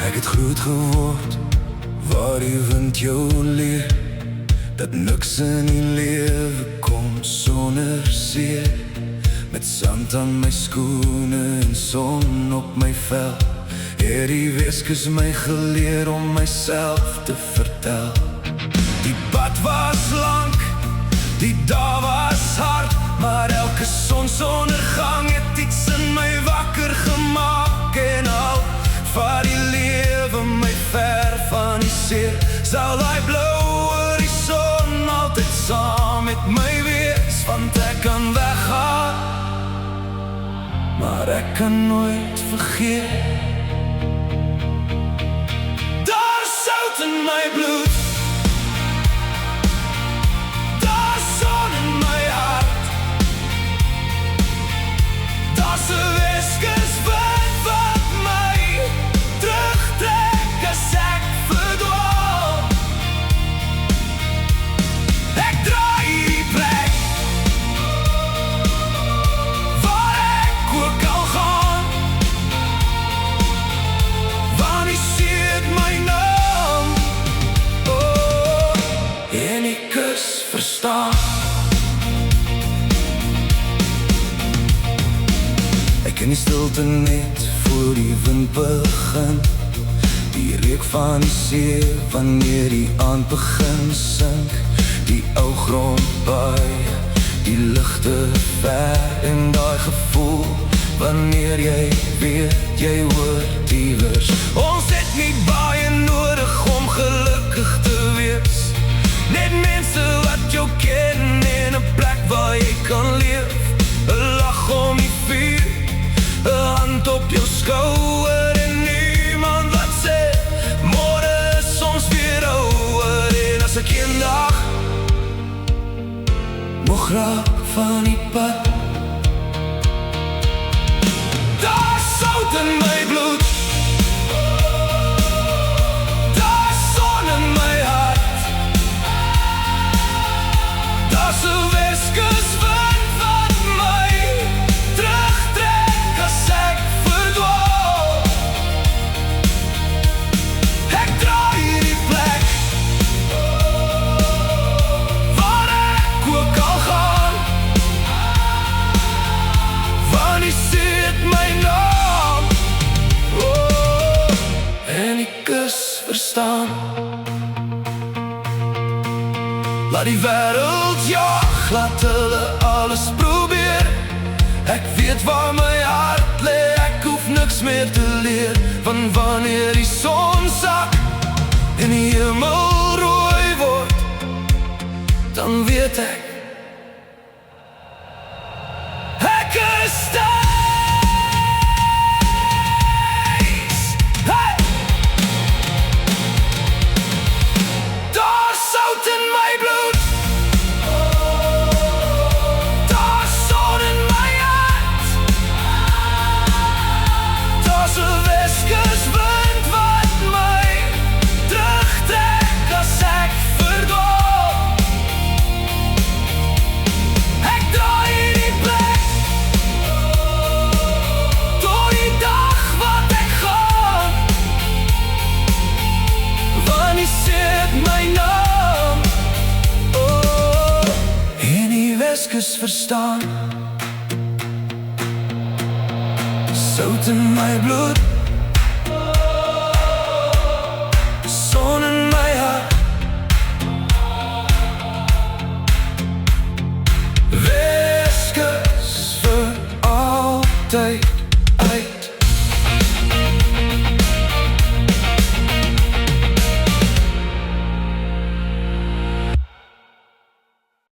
Ek het groot geword waar die wind jou leer, dat niks in die lewe kom sonder seer. Met sand aan my skoene en son op my vel, het die Weskus my geleer om myself te vertel. Die pad was lank, die dae was hard, maar elke sonsondergang het iets in my wakker gemaak. En al vat die lewe my ver van die seer, sal die blauwe horizon altyd saam met my wees. Want ek kan weggaan, maar ek kan nooit vergeet. Daar's sout in my bloed, daar's son in my hart, daar's 'n Weskus wind wat my terugtrek as ek verdwaal. Ek draai hierdie plek waar ek ook al gaan, want die see het my naam. Oh, en die kus verstaan. Ek in die stilte net voor die wind begin, die reuk van die see wanneer die aand begin sink. Die ou grondpaaie, die ligte ver en daai gevoel wanneer jy weet jy hoort iewers. Ons het nie baie nodig om gelukkig te wees, net mense wat jou ken en 'n plek waar jy kan leef. 'n Lag om die vuur, 'n hand op jou skouer en niemand wat sê môre is ons weer ouer. En as ek eendag moeg raak van die pad, daar's sout in my bloed, daar's son in my hart, daar's 'n Weskus wind wat my terugtrek as ek verdwaal. Ek draai hierdie plek waar ek ook al gaan, want die see het my naam. Oh, en die kus verstaan. Laat die wêreld jag, laat hulle alles probeer. Ek weet waar my hart lê, ek hoef niks meer te leer. Want wanneer die son sak en die hemel rooi word, dan weet ek is thuis. Hey! Daar's sout in my bloed, daar's son in my hart, daar's 'n Weskus wind wat my terugtrek as ek verdwaal. Ek draai hierdie plek tot die dag wat ek gaan, want die see het my naam. Oh, en die Weskus verstaan. Sout in my bloed, son in my hart, Weskus vir altyd.